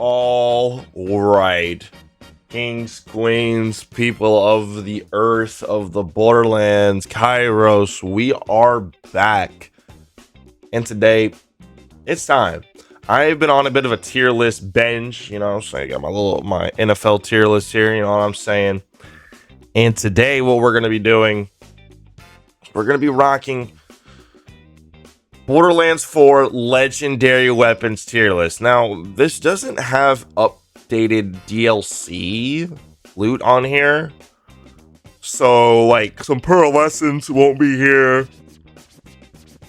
All right, kings, queens, people of the earth, of the Borderlands, Kairos, we are back. And today, it's time. I've been on a bit of a tier list binge, so I got my NFL tier list here, you know what I'm saying? And today, what we're going to be doing, we're going to be rocking Borderlands 4 Legendary Weapons tier list. Now, this doesn't have updated DLC loot on here. So, like, some Pearlescence won't be here.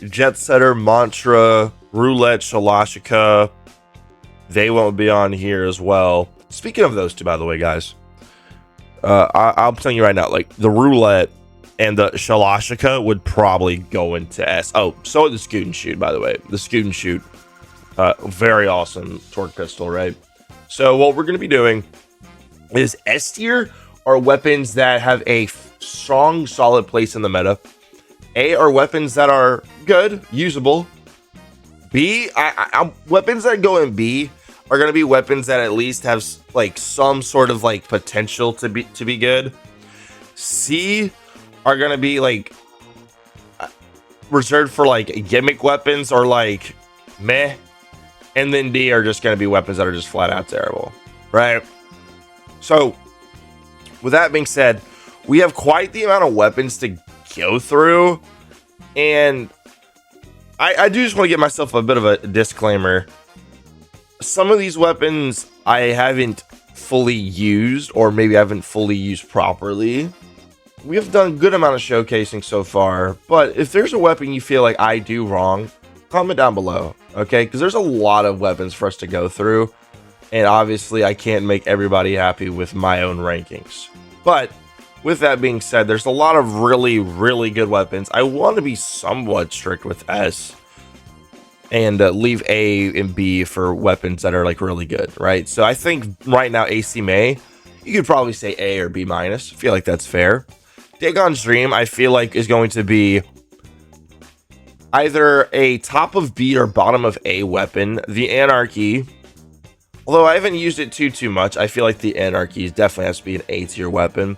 Jet Setter, Mantra, Roulette, Shalashika, they won't be on here as well. Speaking of those two, by the way, guys, I'm telling you right now, like, the Roulette and the Shalashika would probably go into S. Oh, so the Scoot and Shoot, by the way. The Scoot and Shoot. Very awesome torque pistol, right? So what we're going to be doing is S tier are weapons that have a strong, solid place in the meta. A are weapons that are good, usable. B, weapons that go in B are going to be weapons that at least have like some sort of like potential to be good. C are gonna be like reserved for like gimmick weapons or like meh, and then D are just gonna be weapons that are just flat out terrible, right? So with that being said, we have quite the amount of weapons to go through, and I do just want to give myself a bit of a disclaimer. Some of these weapons I haven't fully used, or maybe I haven't fully used properly. We have done a good amount of showcasing so far, but if there's a weapon you feel like I do wrong, comment down below, okay? Because there's a lot of weapons for us to go through, and obviously I can't make everybody happy with my own rankings. But with that being said, there's a lot of really, really good weapons. I want to be somewhat strict with S and leave A and B for weapons that are like really good, right? So I think right now AC May, you could probably say A or B minus. I feel like that's fair. Dagon's Dream, I feel like, is going to be either a top of B or bottom of A weapon. The Anarchy, although I haven't used it too much, I feel like the Anarchy definitely has to be an A tier weapon.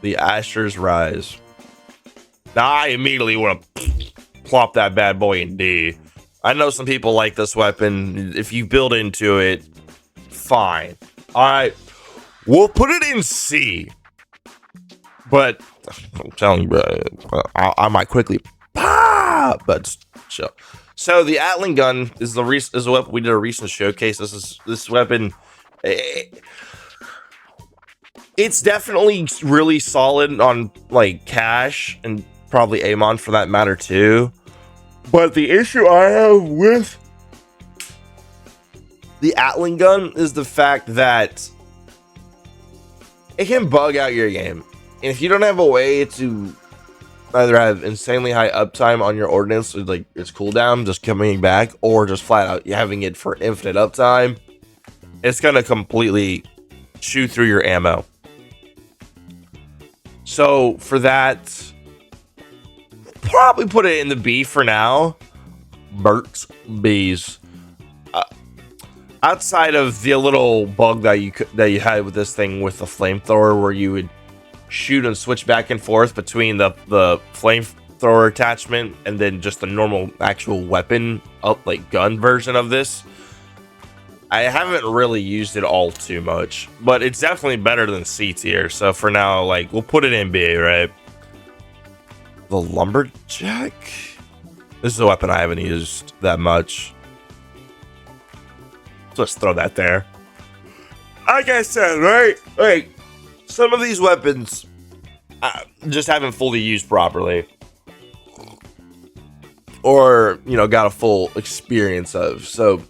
The Asher's Rise. Now, I immediately want to plop that bad boy in D. I know some people like this weapon. If you build into it, fine. All right. We'll put it in C, but I'm telling you, bro, I might quickly pop, but chill. So the Atlan gun is a weapon we did a recent showcase. This weapon. It's definitely really solid on like cash and probably Amon for that matter too. But the issue I have with the Atlan gun is the fact that it can bug out your game. And if you don't have a way to either have insanely high uptime on your ordnance, so like its cooldown just coming back, or just flat out having it for infinite uptime, it's gonna completely chew through your ammo. So for that, probably put it in the B for now. Burt's B's. Outside of the little bug that you had with this thing with the flamethrower, where you would shoot and switch back and forth between the flamethrower attachment and then just the normal actual weapon like gun version of this, I haven't really used it all too much, but it's definitely better than C tier. So for now, like, we'll put it in B, right? The Lumberjack. This is a weapon I haven't used that much. Let's throw that there. Like I said, right? Like, some of these weapons I just haven't fully used properly, or got a full experience of. So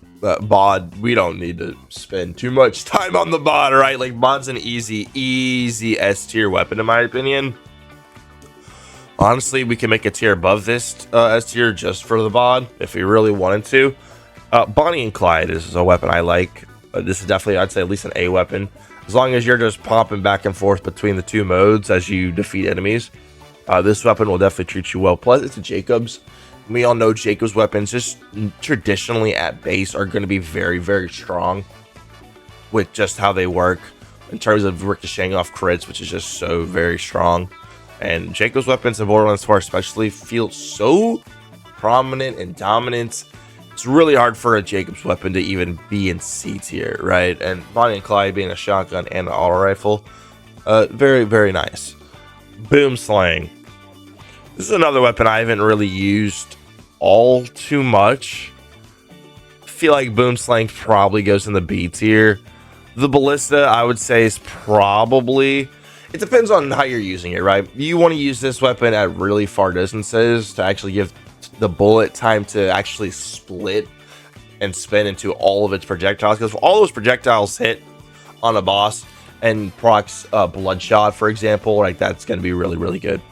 bod, we don't need to spend too much time on the bod, right? Like, bod's an easy S tier weapon in my opinion. Honestly, we can make a tier above this S tier just for the bod if we really wanted to. Bonnie and Clyde is a weapon I like. This is definitely, I'd say, at least an A weapon. As long as you're just popping back and forth between the two modes as you defeat enemies, this weapon will definitely treat you well. Plus, it's a Jacobs. we all know Jacob's weapons just traditionally at base are going to be very, very strong with just how they work in terms of ricocheting off crits, which is just so very strong. And Jacob's weapons in Borderlands 4 especially feel so prominent and dominant. It's really hard for a Jacob's weapon to even be in C tier, right? And Bonnie and Clyde being a shotgun and an auto rifle, very, very nice. Boom Slang. This is another weapon I haven't really used all too much. I feel like Boom Slang probably goes in the B tier. The Ballista, I would say, is probably... It depends on how you're using it, right? You want to use this weapon at really far distances to actually give the bullet time to actually split and spin into all of its projectiles. Because if all those projectiles hit on a boss and procs Bloodshot, for example, like that's going to be really, really good.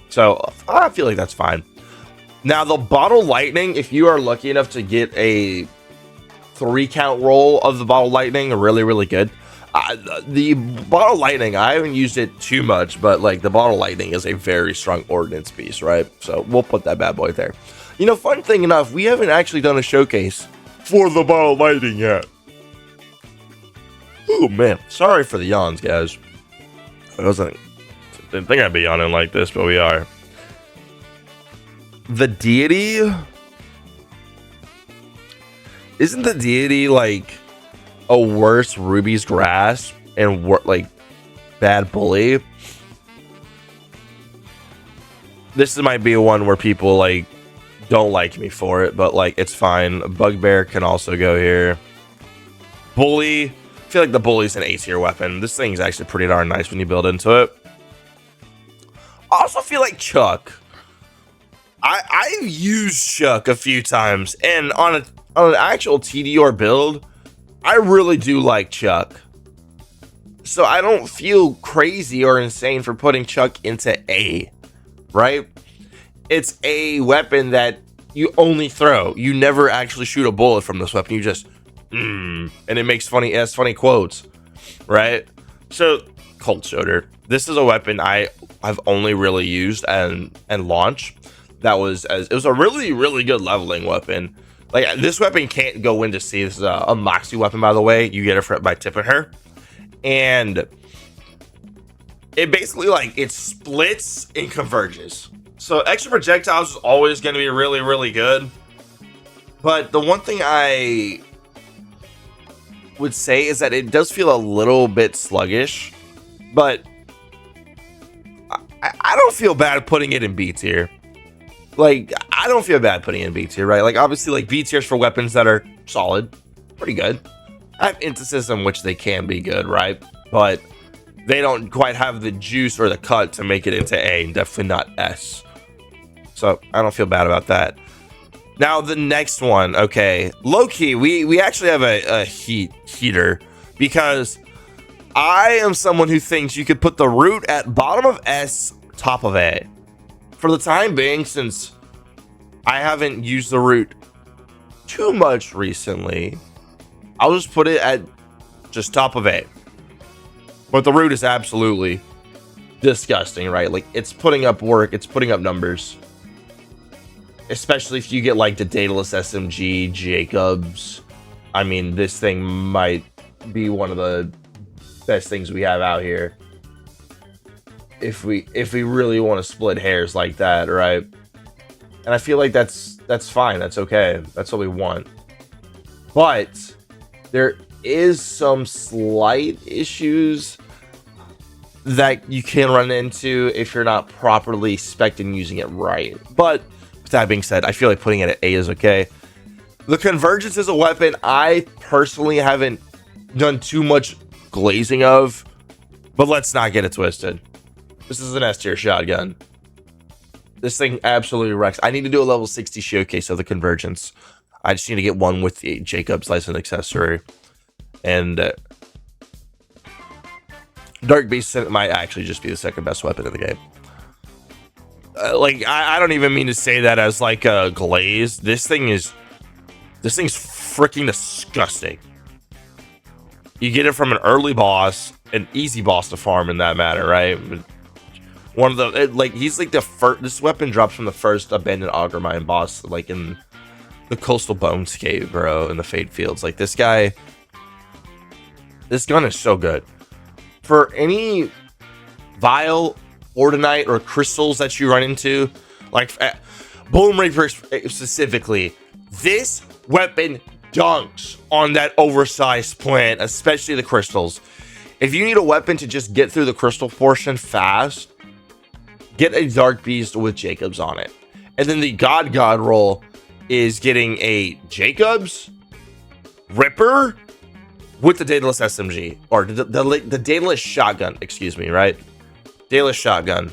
So I feel like that's fine. Now, the Bottle Lightning, if you are lucky enough to get a 3-count roll of the Bottle Lightning, really, really good. The Bottle Lightning, I haven't used it too much, but like the Bottle Lightning is a very strong ordnance piece, right? So we'll put that bad boy there. You know, fun thing enough, we haven't actually done a showcase for the Bottle Lightning yet. Oh man, sorry for the yawns, guys. Didn't think I'd be yawning like this, but we are. The Deity? Isn't the Deity like a worse Ruby's Grasp and like bad Bully? This might be one where people like don't like me for it, but like it's fine. Bugbear can also go here. Bully, I feel like the Bully's an A tier weapon. This thing's actually pretty darn nice when you build into it. I also feel like Chuck. I've used Chuck a few times, and on an actual TDR build, I really do like Chuck. So I don't feel crazy or insane for putting Chuck into A, right? It's a weapon that you only throw. You never actually shoot a bullet from this weapon. You just, and it makes funny quotes, right? So, Cold Shoulder. This is a weapon I've only really used and launch. It was a really, really good leveling weapon. Like, this weapon can't go into C. This is a Moxie weapon, by the way. You get it by tipping her. And it basically, like, it splits and converges. So extra projectiles is always going to be really, really good. But the one thing I would say is that it does feel a little bit sluggish. But I don't feel bad putting it in B tier. Like, I don't feel bad putting it in B tier, right? Like, obviously, like, B tiers for weapons that are solid, pretty good. I have instances in which they can be good, right? But they don't quite have the juice or the cut to make it into A, and definitely not S. So, I don't feel bad about that. Now, the next one, okay. Low-key, we actually have a heater, because I am someone who thinks you could put the root at bottom of S, top of A. For the time being, since I haven't used the root too much recently, I'll just put it at just top of A. But the root is absolutely disgusting, right? Like, it's putting up work, it's putting up numbers. Especially if you get like the Daedalus SMG, Jacobs. I mean, this thing might be one of the best things we have out here. If we really want to split hairs like that, right? And I feel like that's fine, that's okay, that's what we want. But there is some slight issues that you can run into if you're not properly spec'd and using it right. But with that being said, I feel like putting it at A is okay. The Convergence is a weapon I personally haven't done too much glazing of, but let's not get it twisted. This is an S tier shotgun. This thing absolutely wrecks. I need to do a level 60 showcase of the Convergence. I just need to get one with the Jacobs license accessory. And Dark Beast might actually just be the second best weapon in the game. Like, I don't even mean to say that as like a glaze. This thing's freaking disgusting. You get it from an early boss, an easy boss to farm in that matter, right? one of the like he's like the first. This weapon drops from the first abandoned auger mine boss, like in the Coastal Bones Cave, bro, in the Fade Fields. Like this guy, this gun is so good for any vial, ordinite, or crystals that you run into. Like Bone Reaper specifically, this weapon dunks on that oversized plant, especially the crystals. If you need a weapon to just get through the crystal portion fast, get a Dark Beast with Jacobs on it. And then the God roll is getting a Jacobs, Ripper with the Daedalus SMG, or the Daedalus shotgun, excuse me, right? Daedalus shotgun,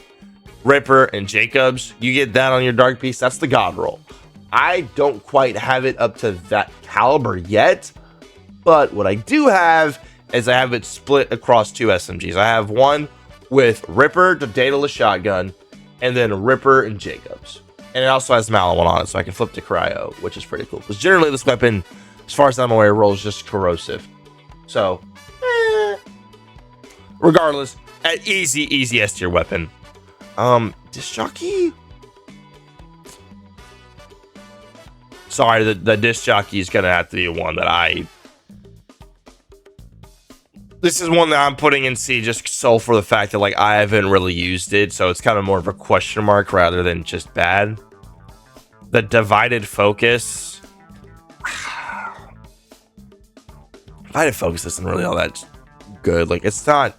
Ripper, and Jacobs. You get that on your Dark Beast. That's the God roll. I don't quite have it up to that caliber yet, but what I do have is I have it split across 2 SMGs. I have one with Ripper, the Daedalus shotgun, and then Ripper and Jacobs. And it also has Malawin on it, so I can flip to Cryo, which is pretty cool. Because generally this weapon, as far as I'm aware, rolls just corrosive. So, regardless, an easy S tier weapon. Disc jockey? Sorry, the disc jockey is gonna have to be one that I... This is one that I'm putting in C just so for the fact that like I haven't really used it, so it's kind of more of a question mark rather than just bad. The divided focus. Divided focus isn't really all that good. Like it's not.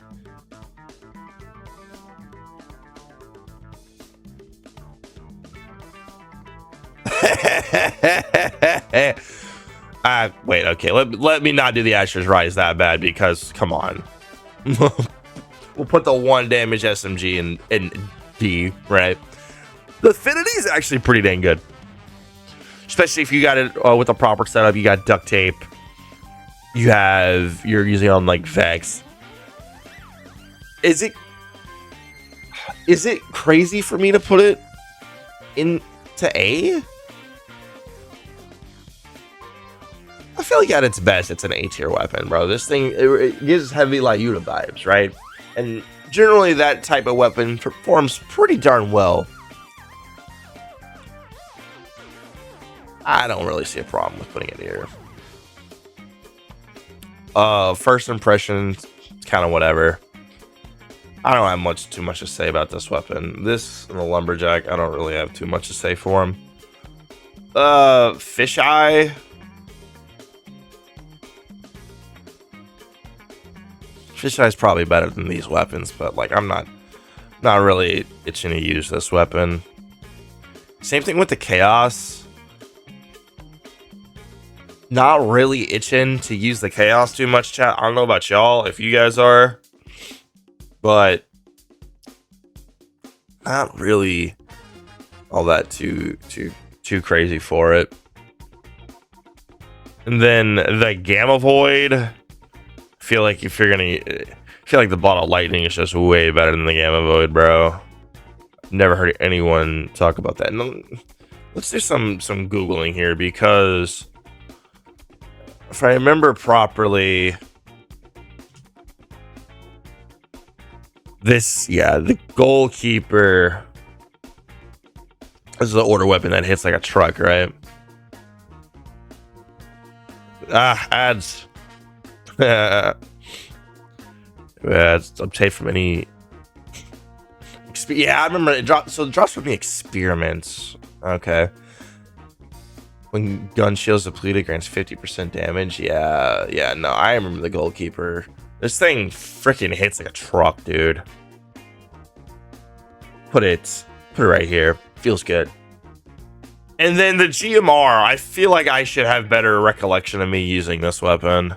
Wait, okay. Let me not do the Asher's Rise that bad because come on. We'll put the 1 damage SMG in D, right? The affinity is actually pretty dang good. Especially if you got it with the proper setup. You got duct tape. You're using it on like Vex. Is it crazy for me to put it into A? I feel like at its best, it's an A tier weapon, bro. This thing, it gives heavy Lyuda vibes, right? And generally that type of weapon performs pretty darn well. I don't really see a problem with putting it here. First impressions, kind of whatever. I don't have too much to say about this weapon. This and the Lumberjack, I don't really have too much to say for him. Fisheye. Fisheye is probably better than these weapons, but like I'm not really itching to use this weapon. Same thing with the Chaos. Not really itching to use the Chaos too much, chat. I don't know about y'all, if you guys are, but not really all that too crazy for it. And then the Gamma Void. I feel like the Bottle Lightning is just way better than the Gamma Void, bro. Never heard anyone talk about that. No, let's do some Googling here because if I remember properly, the Goalkeeper is the order weapon that hits like a truck, right? Ads. It's obtained from any. Yeah, I remember it dropped. So it drops from the experiments. Okay. When gun shields depleted, grants 50% damage. Yeah. No, I remember the Goalkeeper. This thing freaking hits like a truck, dude. Put it right here. Feels good. And then the GMR. I feel like I should have better recollection of me using this weapon.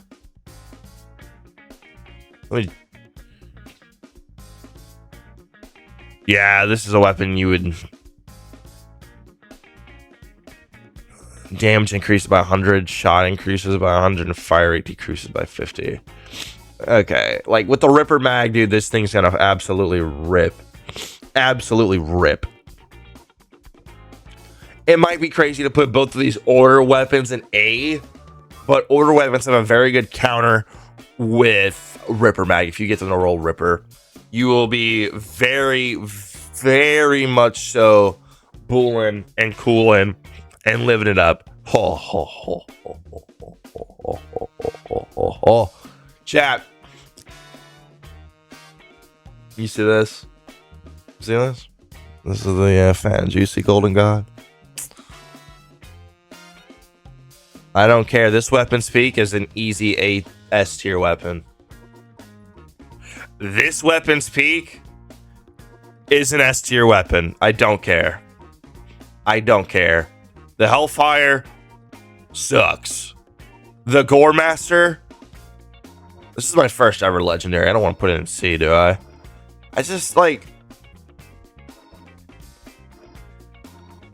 Yeah, this is a weapon you would... Damage increases by 100, shot increases by 100, and fire rate decreases by 50. Okay, like with the Ripper mag, dude, this thing's gonna absolutely rip. Absolutely rip. It might be crazy to put both of these order weapons in A, but order weapons have a very good counter with Ripper mag. If you get them to roll Ripper, you will be very, very much so bulling and cooling and living it up. Ho, ho, ho, ho, ho, ho, ho, ho, ho, ho, ho. Chat. You see this? See this? This is the Fat Juicy Golden God. I don't care. This weapon's peak is an easy A S tier weapon. This weapon's peak is an S tier weapon. I don't care. I don't care. The Hellfire sucks. The Gore Master. This is my first ever legendary. I don't want to put it in C, do I? I just like.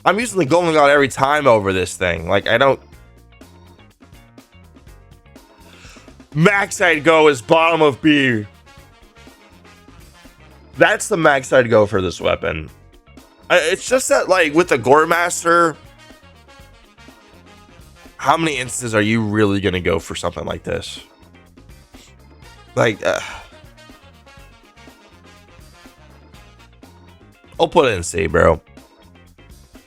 I'm using the Golden God every time over this thing. Like, I don't. Max I'd go is bottom of B. That's the max I'd go for this weapon. It's just that, like, with the Gore Master, how many instances are you really going to go for something like this? Like, I'll put it in C, bro.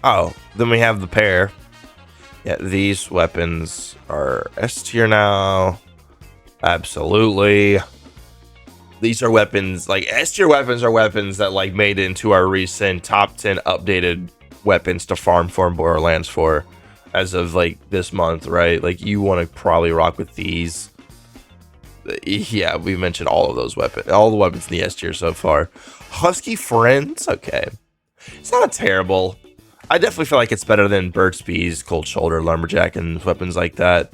Oh, then we have the pair. Yeah, these weapons are S tier now. Absolutely. These are weapons, like, S tier weapons are weapons that, like, made it into our recent top 10 updated weapons to farm for Borderlands for as of, like, this month, right? Like, you want to probably rock with these. Yeah, we mentioned all of those weapons, all the weapons in the S tier so far. Husky Friends, okay. It's not terrible. I definitely feel like it's better than Burt's Bees, Cold Shoulder, Lumberjack, and weapons like that.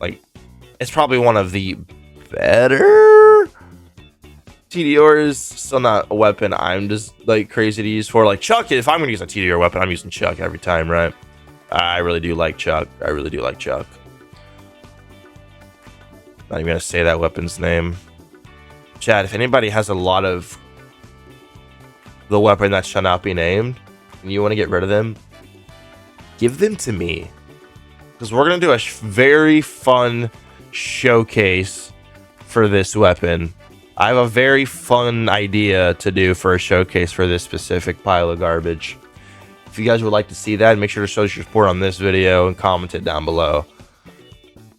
Like, it's probably one of the better TDRs. Still not a weapon I'm just, like, crazy to use for. Like, Chuck, if I'm going to use a TDR weapon, I'm using Chuck every time, right? I really do like Chuck. I really do like Chuck. Not even going to say that weapon's name. Chad, if anybody has a lot of the weapon that shall not be named, and you want to get rid of them, give them to me. Because we're going to do a very fun showcase for this weapon. I have a very fun idea to do for a showcase for this specific pile of garbage. If you guys would like to see that, make sure to show your support on this video and comment it down below.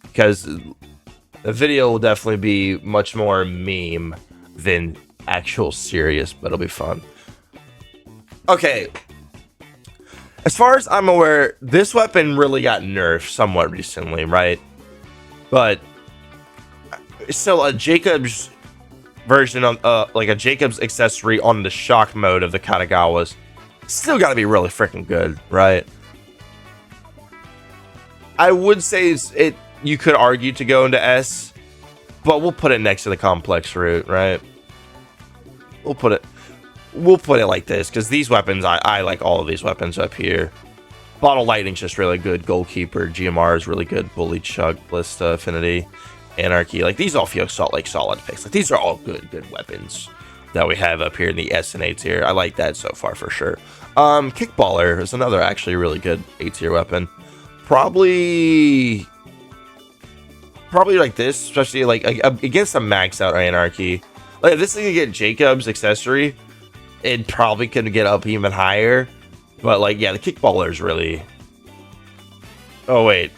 Because the video will definitely be much more meme than actual serious, but it'll be fun. Okay. As far as I'm aware, this weapon really got nerfed somewhat recently, right? But still, a Jacob's version of, like a Jacob's accessory on the shock mode of the Katagawas, still got to be really freaking good, right? I would say you could argue to go into S, but we'll put it next to the complex route, right? We'll put it like this, because these weapons, I like all of these weapons up here. Bottle Lightning's just really good. Goalkeeper, GMR is really good. Bully, Chug, Ballista, Affinity, Anarchy. Like, these all feel like solid picks. Like, these are all good weapons that we have up here in the S and A tier. I like that so far for sure. Kickballer is another actually really good A tier weapon. Probably like this, especially like against a max out Anarchy. Like, if this thing could get Jacob's accessory, it probably could get up even higher. But, like, yeah, the Kickballer is really... Oh, wait.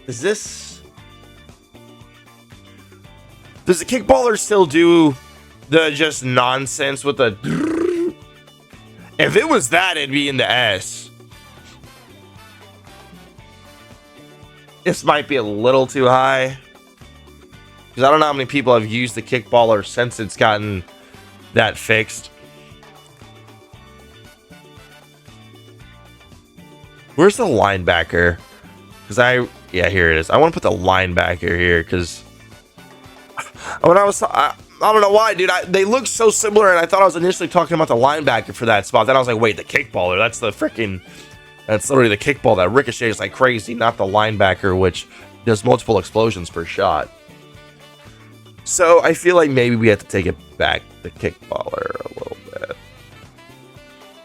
Is this... Does the Kickballer still do the just nonsense with the... If it was that, it'd be in the S. This might be a little too high. Because I don't know how many people have used the Kickballer since it's gotten that fixed. Where's the linebacker? Because yeah, here it is. I want to put the linebacker here because when I don't know why, dude. They look so similar, and I thought I was initially talking about the linebacker for that spot. Then I was like, wait, the Kickballer. That's literally the kickball that ricochets like crazy, not the linebacker, which does multiple explosions per shot. So I feel like maybe we have to take it back, the Kickballer, a little bit.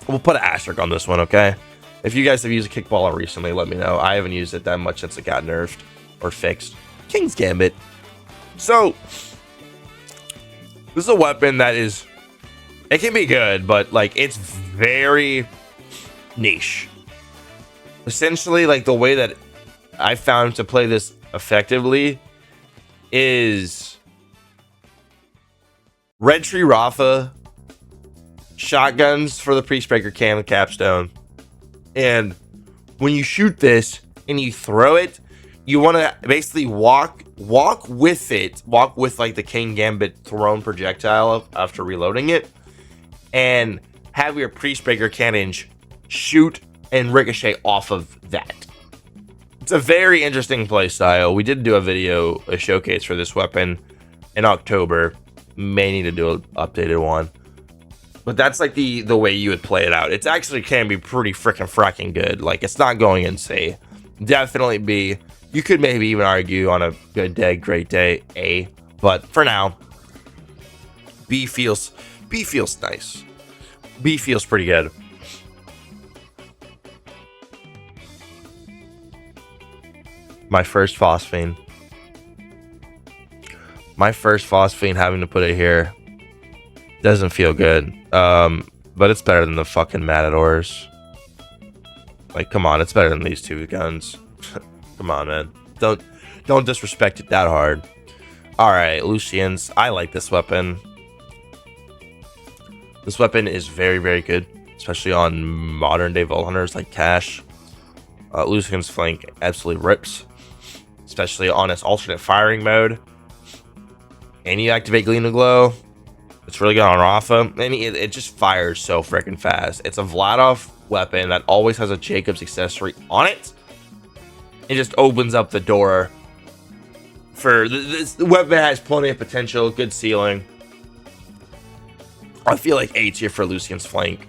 We'll put an asterisk on this one, okay? If you guys have used a Kickballer recently, let me know. I haven't used it that much since it got nerfed or fixed. King's Gambit. So, this is a weapon that is It can be good, but like it's very niche. Essentially, like the way that I found to play this effectively is Red Tree Rafa, shotguns for the Priest Breaker can with capstone. And when you shoot this and you throw it, you want to basically walk with like the King Gambit thrown projectile after reloading it, and have your Priest Breaker cannons shoot and ricochet off of that. It's a very interesting play style. We did do a showcase for this weapon in October. May need to do an updated one. But that's like the way you would play it out. It actually can be pretty fracking good. Like, it's not going in C. Definitely B. You could maybe even argue on a good day, great day, A. But for now, B feels nice. B feels pretty good. My first phosphine having to put it here doesn't feel good. But it's better than the fucking Matadors. Like, come on, it's better than these two guns. Come on, man. Don't disrespect it that hard. Alright, Lucians. I like this weapon. This weapon is very, very good, especially on modern day Vault Hunters like Cash. Lucian's flank absolutely rips, especially on its alternate firing mode. And you activate Gleam to Glow. It's really good on Rafa, and it just fires so freaking fast. It's a Vladov weapon that always has a Jacob's accessory on it. It just opens up the door for this weapon. Has plenty of potential, good ceiling. I feel like A tier for Lucian's flank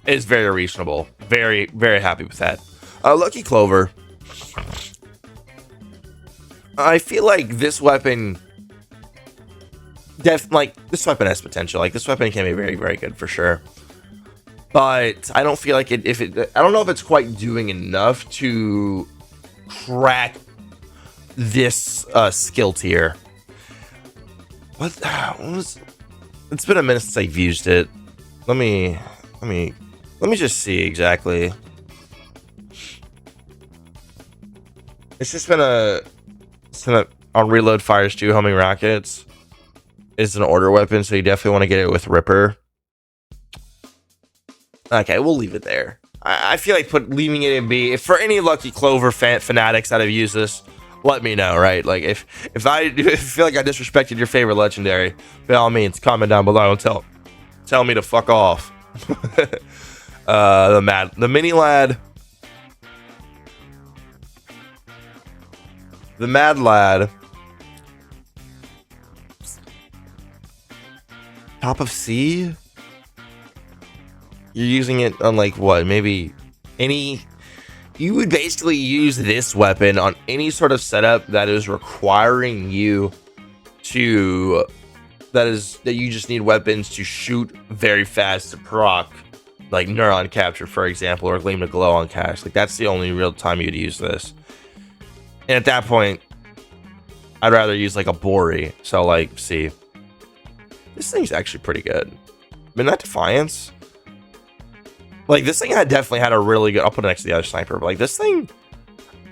is very reasonable. Very, very happy with that. Lucky Clover. I feel like this weapon this weapon has potential. Like, this weapon can be very, very good for sure. But I don't feel like I don't know if it's quite doing enough to crack this skill tier. It's been a minute since I've used it. Let me just see exactly. It's just been on reload fires 2 homing rockets. It's an order weapon, so you definitely want to get it with Ripper. Okay, we'll leave it there. I feel like leaving it in B. If for any Lucky Clover fanatics that have used this, let me know, right? Like, if I feel like I disrespected your favorite legendary, by all means, comment down below and tell me to fuck off. The mini lad. The Mad Lad. Top of C? You're using it on like what? Maybe any... You would basically use this weapon on any sort of setup that is requiring you to... That you just need weapons to shoot very fast to proc. Like Neuron Capture, for example, or Gleam to Glow on Cash. Like, that's the only real time you'd use this. And at that point, I'd rather use like a Bori. So like, see, this thing's actually pretty good. Midnight Defiance, like, this thing definitely had a really good. I'll put it next to the other sniper, but like, this thing,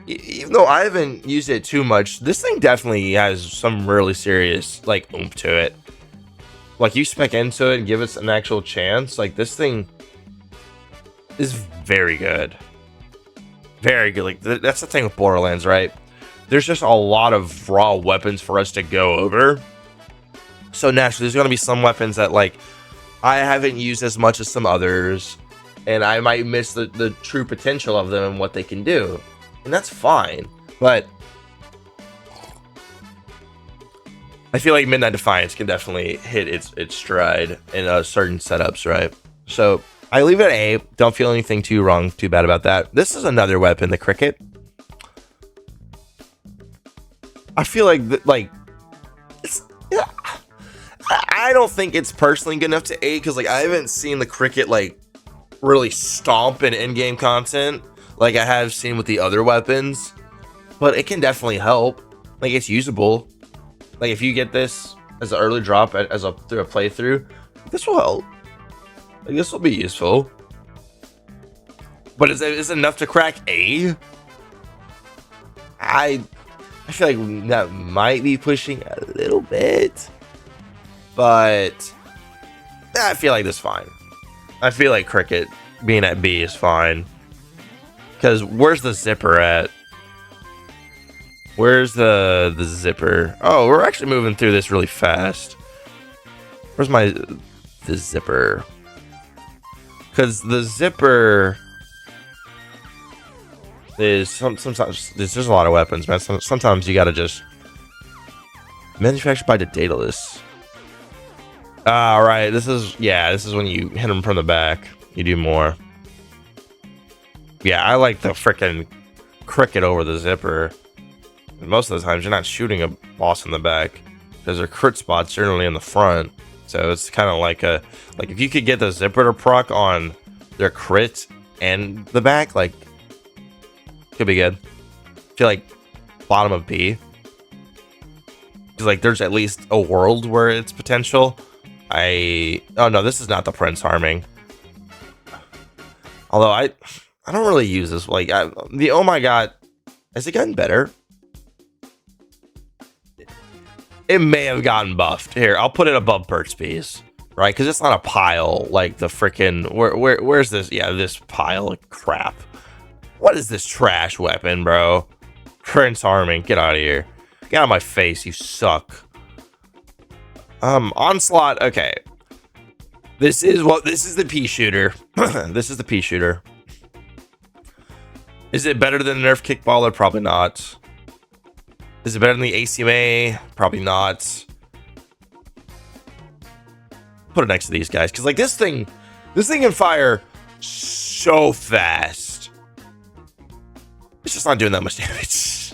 even though I haven't used it too much, this thing definitely has some really serious like oomph to it. Like, you spec into it and give it an actual chance. Like, this thing is very good. Very good. Like, that's the thing with Borderlands, right? There's just a lot of raw weapons for us to go over. So naturally, there's going to be some weapons that, like, I haven't used as much as some others, and I might miss the true potential of them and what they can do. And that's fine. But I feel like Midnight Defiance can definitely hit its stride in certain setups, right? So I leave it at A. Don't feel anything too bad about that. This is another weapon, the Cricket. I feel like it's, yeah, I don't think it's personally good enough to A, because like, I haven't seen the Cricket like really stomp in in-game content like I have seen with the other weapons, but it can definitely help. Like, it's usable. Like, if you get this as an early drop through a playthrough, this will help. Like, this will be useful. But is it enough to crack A? I feel like that might be pushing a little bit. But I feel like this is fine. I feel like Cricket being at B is fine. Because where's the zipper at? Where's the zipper? Oh, we're actually moving through this really fast. Where's the zipper? Because the zipper is sometimes there's a lot of weapons, man. Sometimes you gotta just manufactured by the Daedalus. All right, this is when you hit them from the back. You do more. Yeah, I like the frickin' Cricket over the zipper. Most of the times you're not shooting a boss in the back because their crit spots generally in the front. So it's kind of like if you could get the zipper to proc on their crit and the back, like, could be good. I feel like bottom of B. Because like there's at least a world where it's potential. Oh no, this is not the Prince harming. Although I don't really use this. Like the oh my god, has it gotten better? It may have gotten buffed. Here, I'll put it above Burt's Bees, right? Because it's not a pile like the freaking where's this? Yeah, this pile of crap. What is this trash weapon, bro? Prince harming, get out of here. Get out of my face, you suck. Onslaught, okay. This is the pea shooter. This is the pea shooter. Is it better than the Nerf Kickballer? Probably not. Is it better than the ACMA? Probably not. Put it next to these guys, because like this thing can fire so fast. It's just not doing that much damage.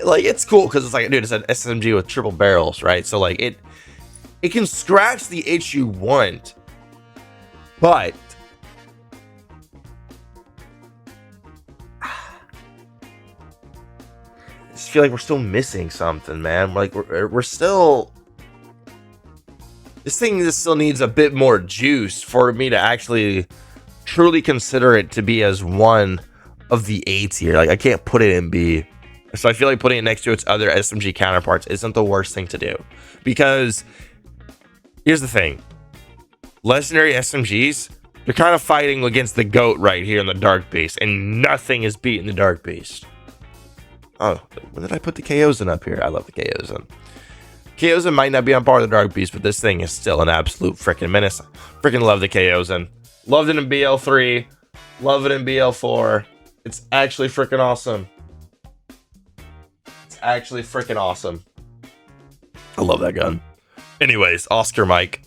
Like, it's cool because it's like, dude, it's an SMG with triple barrels, right? So like it can scratch the itch you want, but I just feel like we're still missing something, man. Like we're still, this still needs a bit more juice for me to actually truly consider it to be as one of the A tier. Like I can't put it in B. So I feel like putting it next to its other SMG counterparts isn't the worst thing to do. Because here's the thing. Legendary SMGs, they're kind of fighting against the GOAT right here in the Dark Beast. And nothing is beating the Dark Beast. Oh, when did I put the Chaosan up here? I love the Chaosan. Chaosan might not be on par with the Dark Beast, but this thing is still an absolute freaking menace. Freaking love the Chaosan. Loved it in BL3. Love it in BL4. It's actually freaking awesome. It's actually freaking awesome. I love that gun. Anyways, Oscar Mike.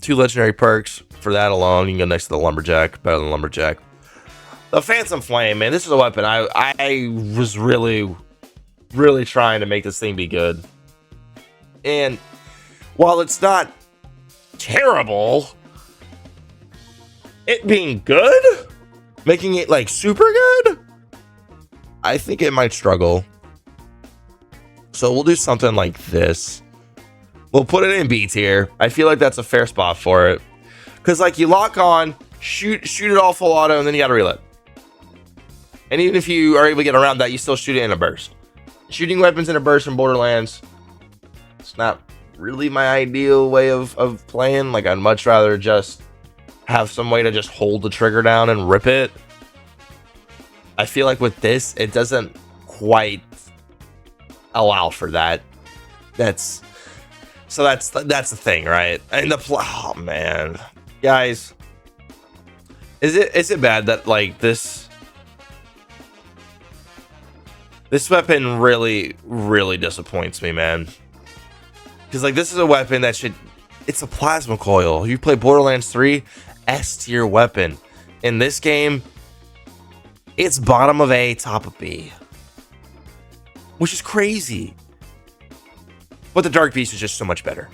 2 legendary perks. For that alone, you can go next to the Lumberjack. Better than Lumberjack. The Phantom Flame, man. This is a weapon. I was really, really trying to make this thing be good. And while it's not terrible, it being good, making it like super good, I think it might struggle. So we'll do something like this. We'll put it in B tier. I feel like that's a fair spot for it. Because like you lock on, shoot it all full auto, and then you gotta reload. And even if you are able to get around that, you still shoot it in a burst. Shooting weapons in a burst in Borderlands, it's not really my ideal way of playing. Like I'd much rather just have some way to just hold the trigger down and rip it. I feel like with this, it doesn't quite allow for that. That's the thing, right? And oh man, guys, is it bad that like this weapon really disappoints me, man? Because like this is a weapon that it's a plasma coil. You play Borderlands 3, S tier weapon. In this game, it's bottom of A, top of B, which is crazy. But the Dark Beast is just so much better.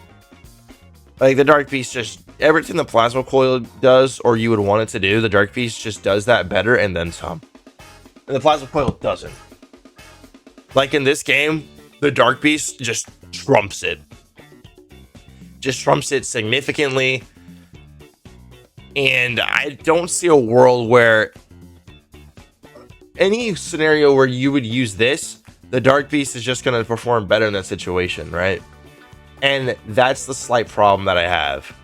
Like the Dark Beast, just everything the plasma coil does, or you would want it to do, the Dark Beast just does that better and then some. And the plasma coil doesn't. Like in this game, the Dark Beast just trumps it. Just trumps it significantly. And I don't see a world where any scenario where you would use this, the Dark Beast is just going to perform better in that situation, right? And that's the slight problem that I have.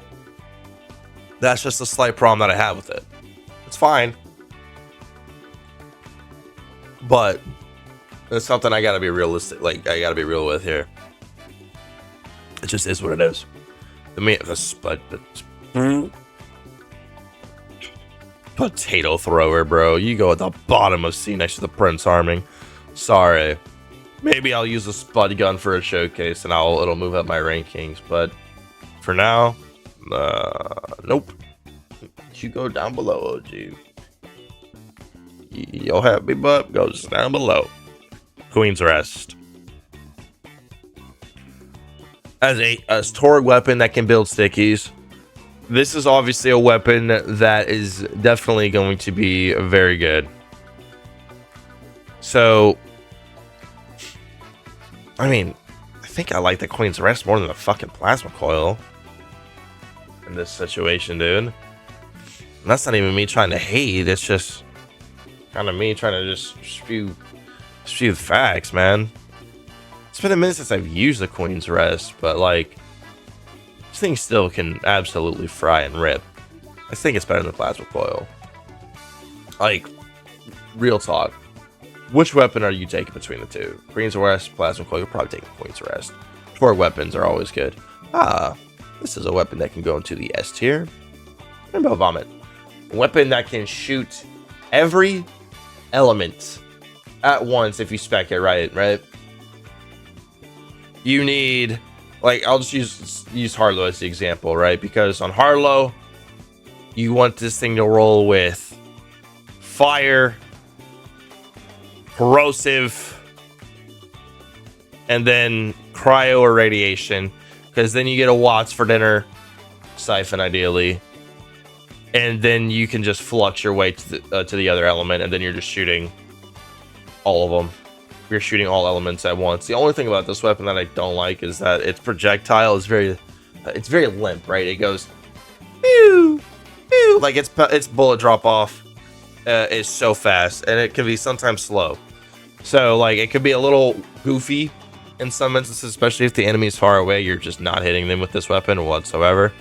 That's just the slight problem that I have with it. It's fine, but it's something I gotta be realistic. Like, I gotta be real with here. It just is what it is. Potato thrower, bro. You go at the bottom of C next to the Prince Harming. Sorry. Maybe I'll use a spud gun for a showcase and it'll move up my rankings. But for now, nope. You go down below, OG. Your happy butt goes down below. Queen's Rest. As a Torg weapon that can build stickies, this is obviously a weapon that is definitely going to be very good. So, I mean, I think I like the Queen's Rest more than the fucking Plasma Coil in this situation, dude. And that's not even me trying to hate. It's just kind of me trying to just spew the facts, man. It's been a minute since I've used the Queen's Rest, but like, this thing still can absolutely fry and rip. I think it's better than the Plasma Coil. Like, real talk. Which weapon are you taking between the two? Queen's Rest, Plasma Coil. You'll probably take the Queen's Rest. Torg weapons are always good. This is a weapon that can go into the S tier. Rainbow Vomit. A weapon that can shoot every element at once if you spec it right? You need, like, I'll just use Harlow as the example, right? Because on Harlow, you want this thing to roll with fire, corrosive, and then cryo or radiation, because then you get a Watts for dinner siphon ideally, and then you can just flux your way to the other element, and then you're just shooting all of them. You're shooting all elements at once. The only thing about this weapon that I don't like is that its projectile is very limp, right? It goes pew, pew, like its bullet drop off is so fast, and it can be sometimes slow. So like it could be a little goofy in some instances, especially if the enemy is far away. You're just not hitting them with this weapon whatsoever,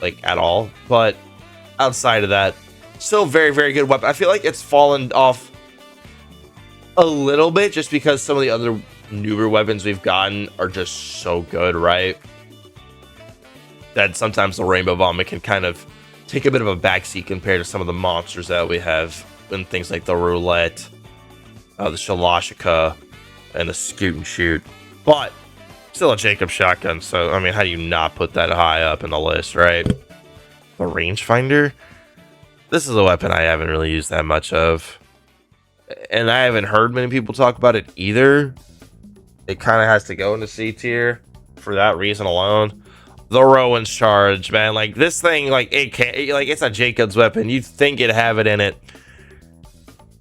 like at all. But outside of that, still very, very good weapon. I feel like it's fallen off a little bit just because some of the other newer weapons we've gotten are just so good, right? That sometimes the Rainbow Vomit can kind of take a bit of a backseat compared to some of the monsters that we have in things like the Roulette, the Shalashika, and the Scoot and Shoot. But still a Jacob shotgun, so I mean, how do you not put that high up in the list, right? The Rangefinder. This is a weapon I haven't really used that much of, and I haven't heard many people talk about it either. It kind of has to go into C tier for that reason alone. The Rowan's Charge, man, like this thing, like it can't, like it's a Jacob's weapon. You'd think it'd have it in it.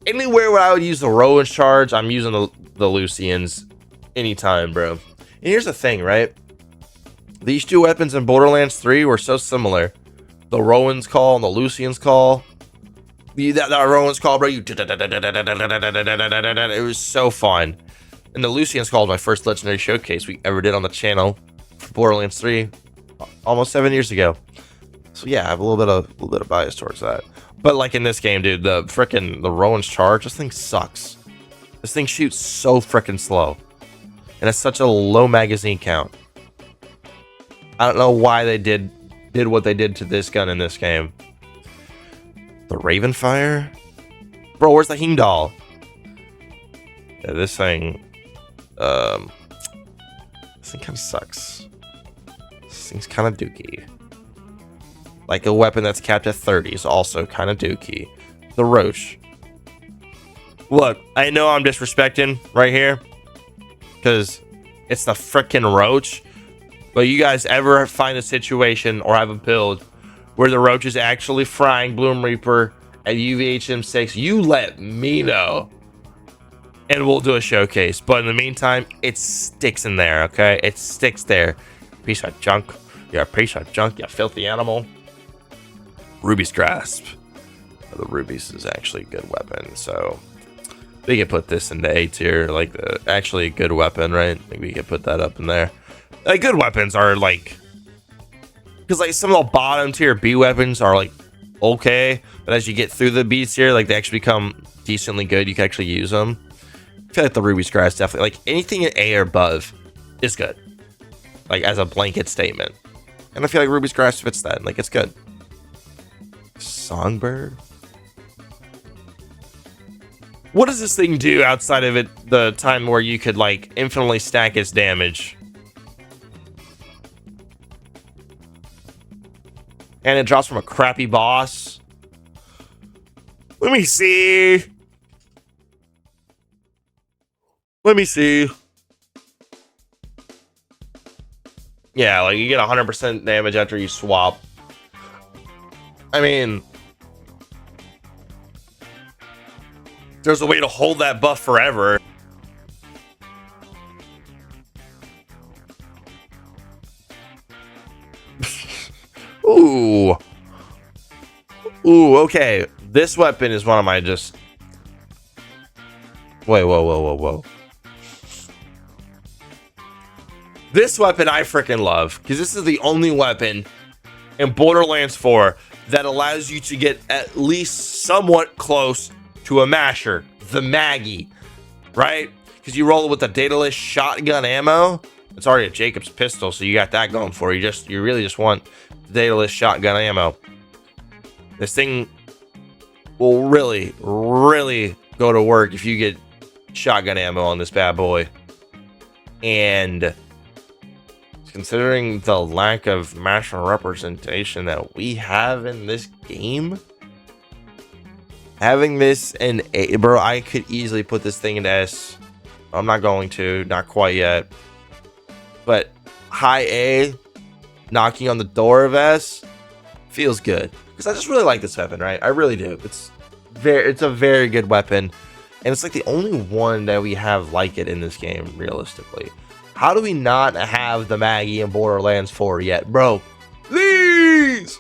Anywhere where I would use the Rowan's Charge, I'm using the Lucians anytime, bro. And here's the thing, right? These two weapons in Borderlands 3 were so similar. The Rowan's Call and the Lucian's Call. That Rowan's Call, bro, it was so fun. And the Lucian's Call was my first legendary showcase we ever did on the channel for Borderlands 3 almost 7 years ago. So yeah, I have a little bit of bias towards that. But like in this game, dude, the Rowan's Charge, this thing sucks. This thing shoots so freaking slow. And it's such a low magazine count. I don't know why they did what they did to this gun in this game. The Ravenfire? Bro, where's the Heimdall? Yeah, this thing kind of sucks. This thing's kind of dookie. Like a weapon that's capped at 30 is also kind of dookie. The Roche. Look, I know I'm disrespecting right here because it's the frickin' Roach, but you guys ever find a situation or have a build where the Roach is actually frying Bloom Reaper at UVHM6, you let me know and we'll do a showcase. But in the meantime, it sticks in there, okay? It sticks there. Piece of junk. You're a piece of junk, you filthy animal. Ruby's Grasp. The Ruby's is actually a good weapon, so we can put this into A tier, like actually a good weapon, right? Maybe we can put that up in there. Like good weapons are like, because like some of the bottom tier B weapons are like okay, but as you get through the B tier, like they actually become decently good. You can actually use them. I feel like the Ruby's Grasp definitely, like anything in A or above is good, like as a blanket statement. And I feel like Ruby's Grasp fits that. Like it's good. Songbird. What does this thing do outside of it? The time where you could like infinitely stack its damage. And it drops from a crappy boss. Let me see. Let me see. Yeah, like you get 100% damage after you swap. I mean, there's a way to hold that buff forever. Ooh. Ooh, okay. This weapon is one of my just... Wait, whoa. This weapon I freaking love, because this is the only weapon in Borderlands 4 that allows you to get at least somewhat close to a masher, the Maggie, right? Because you roll it with a dataless shotgun ammo. It's already a Jacob's pistol, so you got that going for you. You really just want dataless shotgun ammo. This thing will really go to work if you get shotgun ammo on this bad boy. And considering the lack of masher representation that we have in this game, having this in A, bro, I could easily put this thing in S. I'm not going to, not quite yet. But high A, knocking on the door of S, feels good. Because I just really like this weapon, right? I really do. It's a very good weapon. And it's like the only one that we have like it in this game, realistically. How do we not have the Maggie in Borderlands 4 yet? Bro, please!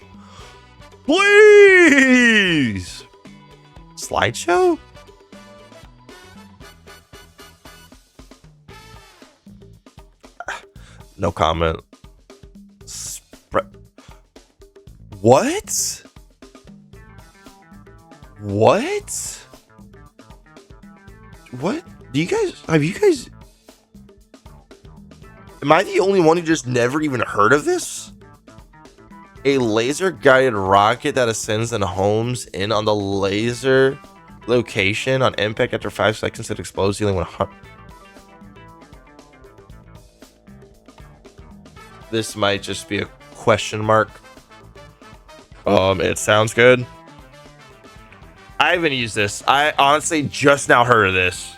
Please! Slideshow? No comment. What? What? What? Have you guys... Am I the only one who just never even heard of this? A laser-guided rocket that ascends and homes in on the laser location on impact after 5 seconds. It explodes, dealing 100. This might just be a question mark. It sounds good. I haven't used this. I honestly just now heard of this.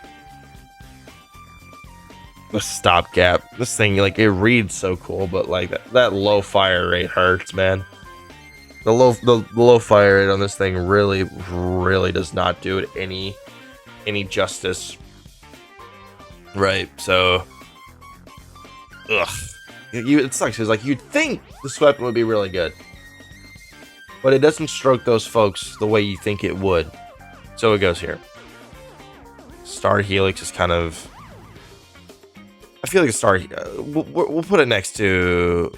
The stopgap. This thing, like, it reads so cool, but like that low fire rate hurts, man. The low fire rate on this thing really does not do it any justice. Right, so it sucks. It's like you'd think this weapon would be really good, but it doesn't stroke those folks the way you think it would. So it goes here. Star Helix is kind of... I feel like a star... we'll put it next to...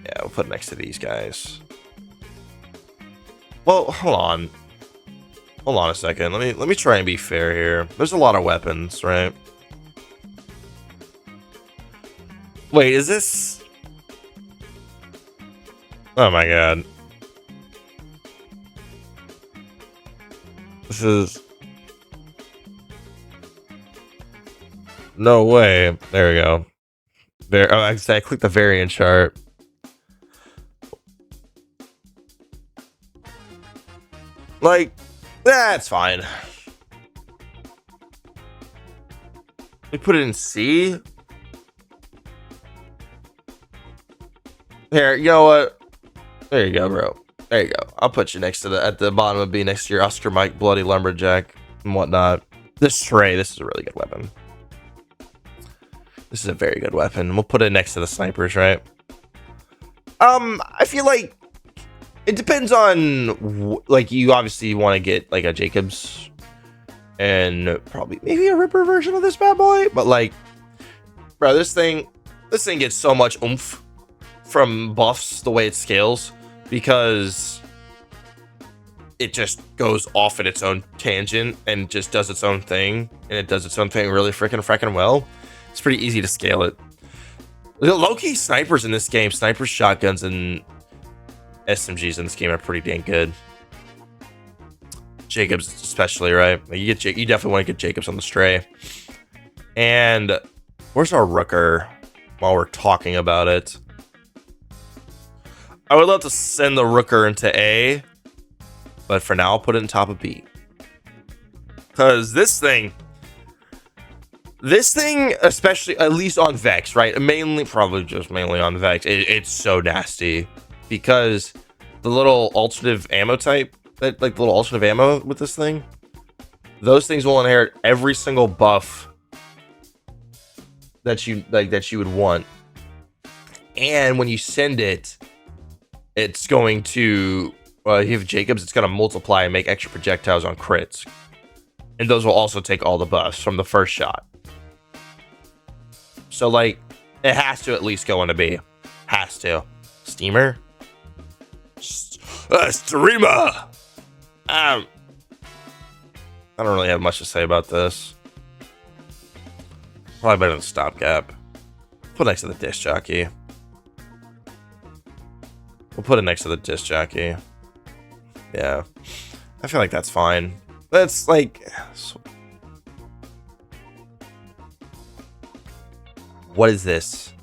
Yeah, we'll put it next to these guys. Well, hold on. Hold on a second. Let me try and be fair here. There's a lot of weapons, right? Wait, is this... Oh my god. This is... No way. There we go. Oh, I clicked the variant chart. Like, that's fine. We put it in C. Here, you know what? There you go, bro. There you go. I'll put you next to at the bottom of B, next to your Oscar Mike, Bloody Lumberjack, and whatnot. This Stray, this is a really good weapon. This is a very good weapon. We'll put it next to the snipers, right? I feel like It depends on, like, you obviously want to get, like, a Jacobs and probably maybe a Ripper version of this bad boy. But, like, bro, this thing gets so much oomph from buffs the way it scales because it just goes off in its own tangent and just does its own thing. And it does its own thing really freaking well. It's pretty easy to scale it. Low-key snipers in this game, snipers, shotguns, and SMGs in this game are pretty dang good. Jacobs especially, right? Like you definitely want to get Jacobs on the Stray. And where's our Rooker while we're talking about it? I would love to send the Rooker into A, but for now I'll put it on top of B. Because this thing, especially, at least on Vex, right? Probably just mainly on Vex. It's so nasty because the little alternative ammo type, like the little alternative ammo with this thing, those things will inherit every single buff that you would want. And when you send it, it's going to, if you have Jacobs, it's going to multiply and make extra projectiles on crits. And those will also take all the buffs from the first shot. So, like, it has to at least go into B. Has to. Steamer? Streamer! I don't really have much to say about this. Probably better than Stopgap. Put it next to the disc jockey. We'll put it next to the disc jockey. Yeah. I feel like that's fine. That's like... What is this?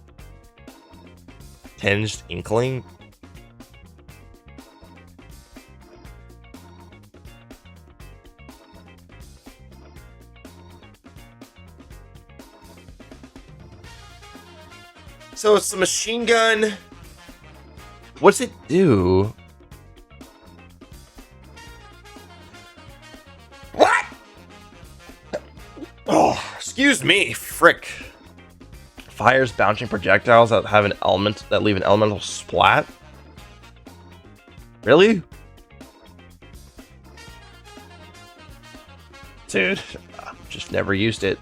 Tinged Inkling? So it's a machine gun. What's it do? What? Oh, excuse me. Frick. Fires bouncing projectiles that have an element that leave an elemental splat. Really? Dude, I've just never used it.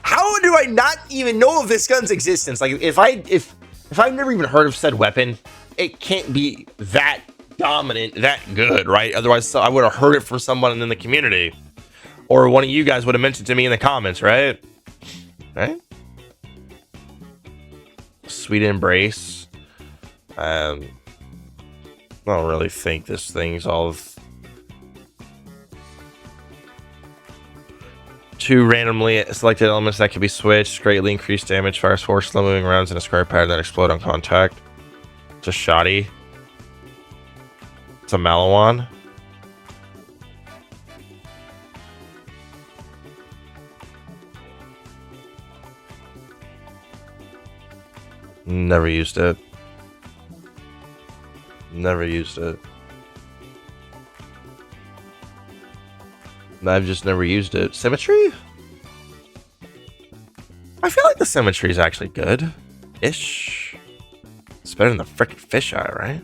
How do I not even know of this gun's existence? Like, if I've never even heard of said weapon, it can't be that dominant, that good, right? Otherwise, I would have heard it from someone in the community, or one of you guys would have mentioned to me in the comments, right? Right? Sweet Embrace. I don't really think this thing's all of... Two randomly selected elements that can be switched. Greatly increased damage. Fires 4 slow moving rounds in a square pattern that explode on contact. It's a shoddy. It's a Malawan. Never used it. Never used it. I've just never used it. Symmetry? I feel like the symmetry is actually good-ish. It's better than the frickin' fisheye, right?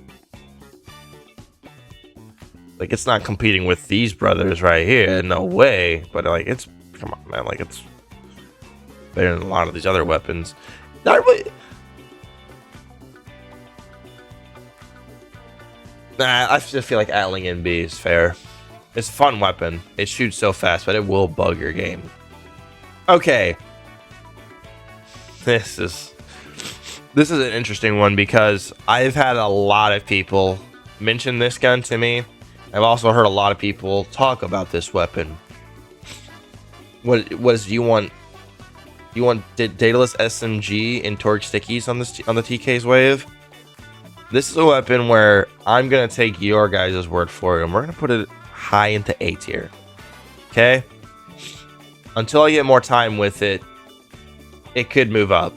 Like, it's not competing with these brothers right here. No way. But, like, it's... Come on, man. Like, it's better than a lot of these other weapons. Not really... Nah, I just feel like Atling NB is fair. It's a fun weapon. It shoots so fast, but it will bug your game. Okay. This is an interesting one because I've had a lot of people mention this gun to me. I've also heard a lot of people talk about this weapon. What do you want? You want Daedalus SMG and Torque Stickies on the TK's wave? This is a weapon where I'm gonna take your guys' word for it, and we're gonna put it high into A tier. Okay? Until I get more time with it, it could move up.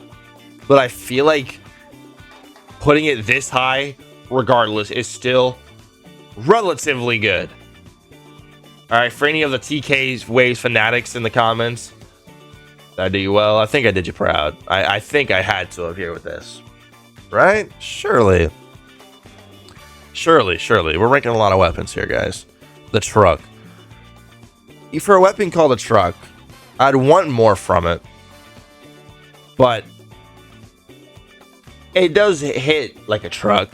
But I feel like putting it this high, regardless, is still relatively good. All right, for any of the TK's Waves fanatics in the comments, did I do you well? I think I did you proud. I think I had to up here with this, right? Surely. We're ranking a lot of weapons here, guys. The truck. For a weapon called a truck, I'd want more from it, but it does hit like a truck.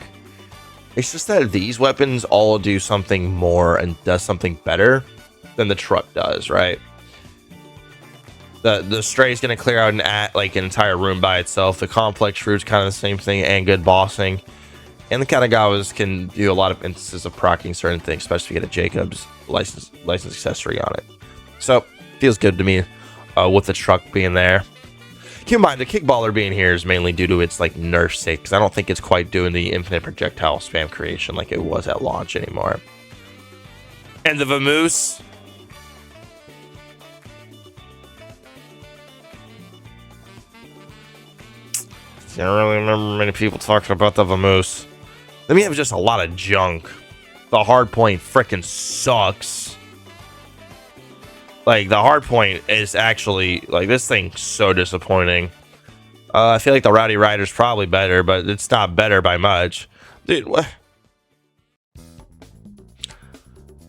It's just that these weapons all do something more and does something better than the truck does, right? The stray is going to clear out an entire room by itself. The complex root's kind of the same thing, and good bossing. And the Kanagawas can do a lot of instances of proccing certain things, especially if you get a Jacob's license accessory on it. So, feels good to me with the truck being there. Keep in mind, the Kickballer being here is mainly due to its nerf sake, because I don't think it's quite doing the infinite projectile spam creation like it was at launch anymore. And the Vamoose. I don't really remember many people talking about the Vamoose. Then we have just a lot of junk. The hard point frickin' sucks. The hard point is actually, this thing's so disappointing. I feel like the Rowdy Rider's probably better, but it's not better by much. Dude, what?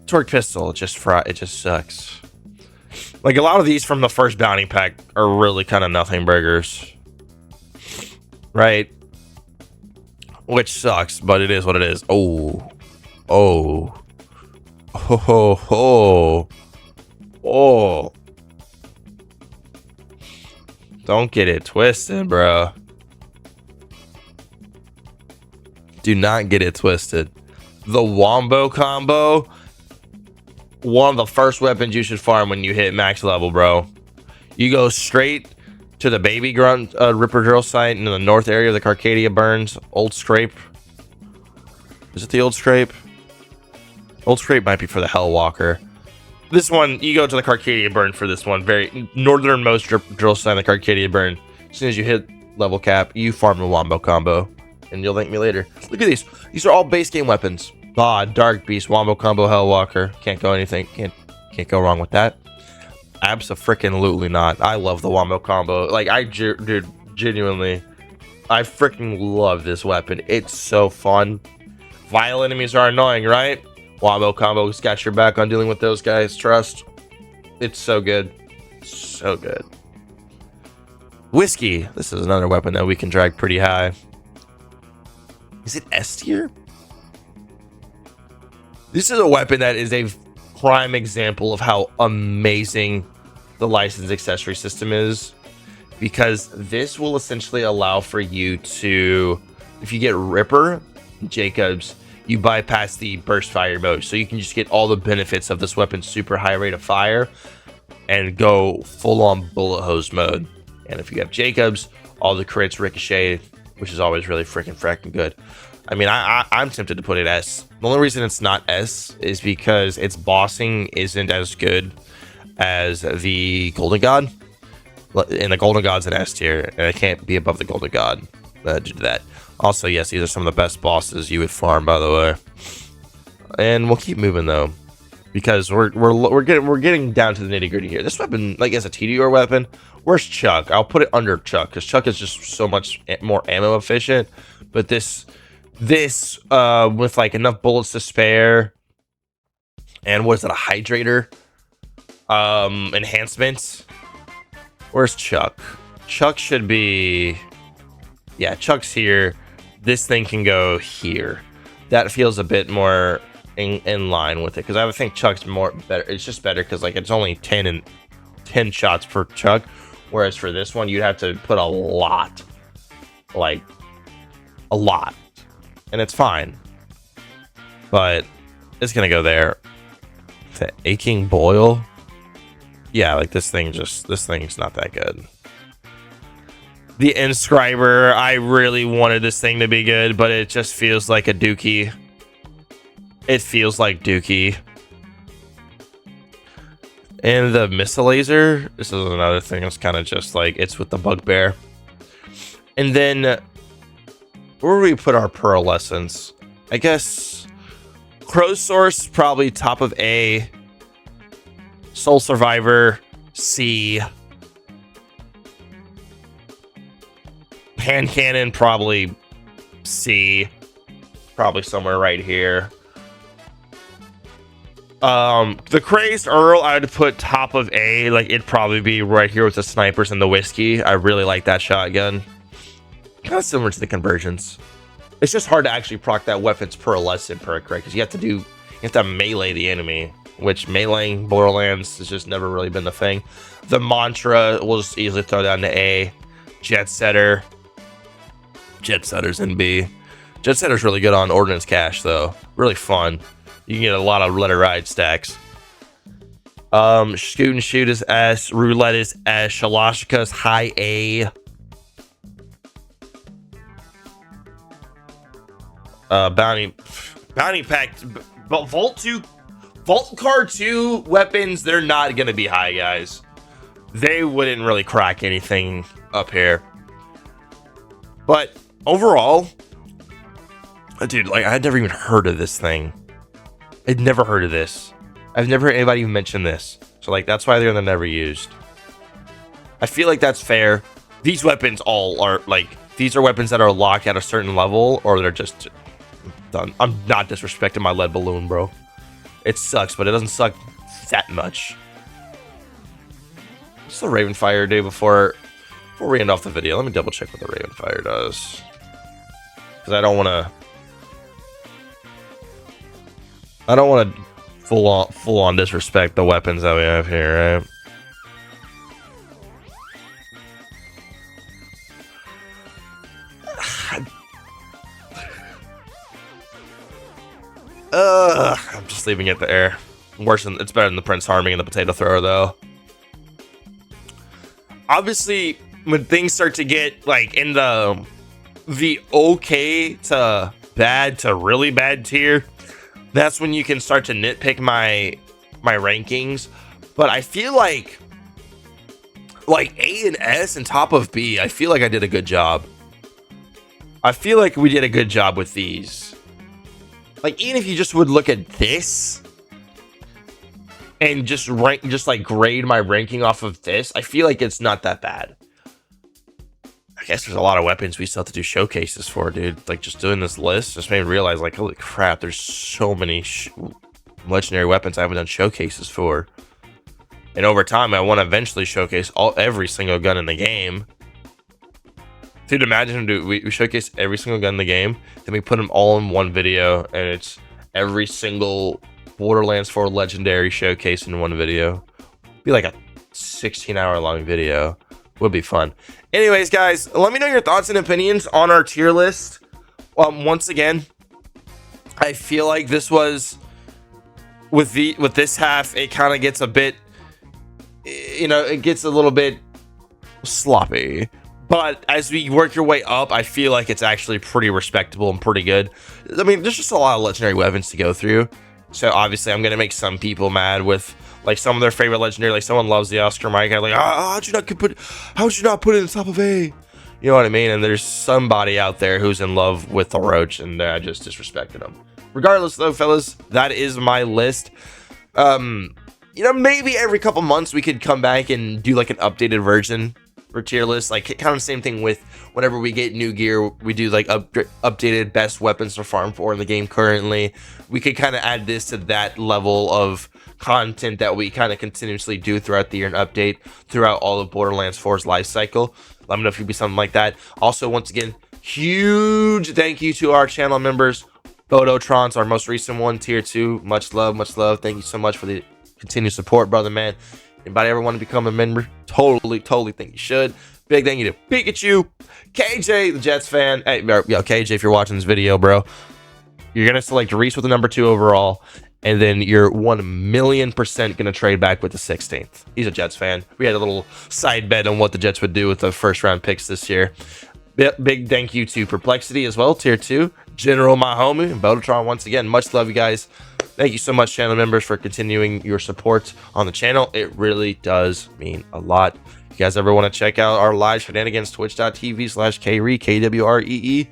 Torque Pistol, it just sucks. A lot of these from the first bounty pack are really kind of nothing burgers. Right? Which sucks, but it is what it is. Oh. Don't get it twisted, bro. Do not get it twisted. The Wombo combo, one of the first weapons you should farm when you hit max level, bro. You go straight to the Baby Grunt Ripper Drill site in the north area of the Carcadia Burns. Old Scrape. Is it the Old Scrape? Old Scrape might be for the Hellwalker. This one, you go to the Carcadia Burn for this one. Very northernmost drill site in the Carcadia Burn. As soon as you hit level cap, you farm the Wombo combo. And you'll thank me later. Look at these. These are all base game weapons. Dark Beast, Wombo combo, Hellwalker. Can't go wrong with that. Abso-freaking-lutely not. I love the Wombo combo. Dude, genuinely, I freaking love this weapon. It's so fun. Vile enemies are annoying, right? Wombo combo's got your back on dealing with those guys. Trust. It's so good. So good. Whiskey. This is another weapon that we can drag pretty high. Is it S tier? This is a weapon that is a prime example of how amazing the license accessory system is, because this will essentially allow for you to, if you get Ripper, Jacobs, you bypass the burst fire mode, so you can just get all the benefits of this weapon's super high rate of fire and go full on bullet hose mode. And if you have Jacobs, all the crits ricochet, which is always really freaking good. I mean, I'm tempted to put it S. The only reason it's not S is because its bossing isn't as good as the Golden God. And the Golden God's an S tier, and it can't be above the Golden God due to that. Also, yes, these are some of the best bosses you would farm, by the way. And we'll keep moving though, because we're getting down to the nitty gritty here. This weapon, as a TDR weapon, where's Chuck? I'll put it under Chuck, because Chuck is just so much more ammo efficient. But this with enough bullets to spare, and what is it, a hydrator enhancement? Where's Chuck? Chuck should be, yeah, Chuck's here. This thing can go here. That feels a bit more in line with it, because I would think Chuck's better. It's just better because it's only 10 shots per Chuck, whereas for this one you'd have to put a lot, and it's fine, but it's gonna go there. The Aching Boil, yeah, this thing's not that good. The Inscriber, I really wanted this thing to be good, but it just feels like a dookie. It feels like dookie. And the Missile Laser, this is another thing that's kind of just it's with the Bugbear. And then where do we put our Pearl Essence? I guess Crow's Source, probably top of A. Soul Survivor, C. Hand Cannon, probably C. Probably somewhere right here. The Crazed Earl, I'd put top of A. Like, it'd probably be right here with the snipers and the whiskey. I really like that shotgun. Kind of similar to the conversions. It's just hard to actually proc that weapons per lesson perk, right? Because you have to melee the enemy, which meleeing Borderlands has just never really been the thing. The Mantra, we'll just easily throw down to A. Jet Setter's in B. Jet Setter's really good on Ordnance Cache, though. Really fun. You can get a lot of Let It Ride stacks. Scoot and Shoot is S. Roulette is S. Shalashika's high A. Bounty Pack. But Vault Card 2 weapons, they're not going to be high, guys. They wouldn't really crack anything up here. But overall, dude, like, I had never even heard of this thing. I'd never heard of this. I've never heard anybody even mention this. So, like, that's why they're never used. I feel like that's fair. These weapons all are, like, these are weapons that are locked at a certain level, or they're just done. I'm not disrespecting my lead balloon, bro. It sucks, but it doesn't suck that much. What's the Ravenfire do before we end off the video? Let me double check what the Ravenfire does. Because I don't want to full on disrespect the weapons that we have here, right? I'm just leaving it there. It's better than the Prince Harming and the Potato Thrower, though. Obviously, when things start to get like in the okay to bad to really bad tier, that's when you can start to nitpick my rankings. But I feel like A and S and top of B, I feel like I did a good job. I feel like we did a good job with these. Like, even if you just would look at this and just grade my ranking off of this, I feel like it's not that bad. I guess there's a lot of weapons we still have to do showcases for, dude. Like, just doing this list just made me realize, like, holy crap, there's so many legendary weapons I haven't done showcases for. And over time, I want to eventually showcase every single gun in the game. Dude, imagine we showcase every single gun in the game, then we put them all in one video, and it's every single Borderlands 4 legendary showcase in one video. Be like a 16-hour long video. Would be fun. Anyways, guys, let me know your thoughts and opinions on our tier list. Once again, I feel like this was with this half, it kind of gets a bit, it gets a little bit sloppy. But as we work your way up, I feel like it's actually pretty respectable and pretty good. I mean, there's just a lot of legendary weapons to go through. So obviously, I'm gonna make some people mad with like some of their favorite legendary. Like someone loves the Oscar Mike. I'm like, how'd you not put it in the top of A? You know what I mean? And there's somebody out there who's in love with the Roach, and I just disrespected them. Regardless, though, fellas, that is my list. Maybe every couple months we could come back and do like an updated version for tier list, like kind of the same thing with whenever we get new gear, we do like updated best weapons to farm for in the game currently. We could kind of add this to that level of content that we kind of continuously do throughout the year and update throughout all of Borderlands 4's life cycle. Let me know if you'd be something like that. Also, once again, huge thank you to our channel members. Bodotron's our most recent one, tier 2. Much love, much love. Thank you so much for the continued support, brother, man. Anybody ever want to become a member? Totally think you should. Big thank you to Pikachu, KJ, the Jets fan. Hey, KJ, if you're watching this video, bro, you're going to select Reese with the number 2 overall, and then you're 1,000,000% going to trade back with the 16th. He's a Jets fan. We had a little side bet on what the Jets would do with the first round picks this year. Big thank you to Perplexity as well, tier 2. General, my homie, and Bodotron once again. Much love, you guys. Thank you so much, channel members, for continuing your support on the channel. It really does mean a lot. If you guys ever want to check out our live shenanigans, twitch.tv/KREE, KWREE.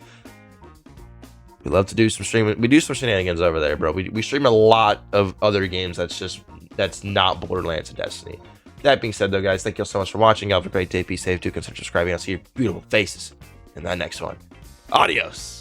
We love to do some streaming. We do some shenanigans over there, bro. We stream a lot of other games that's not Borderlands and Destiny. That being said, though, guys, thank you all so much for watching. Y'all have a great day. Be safe. Do consider subscribing. I'll see your beautiful faces in that next one. Adios.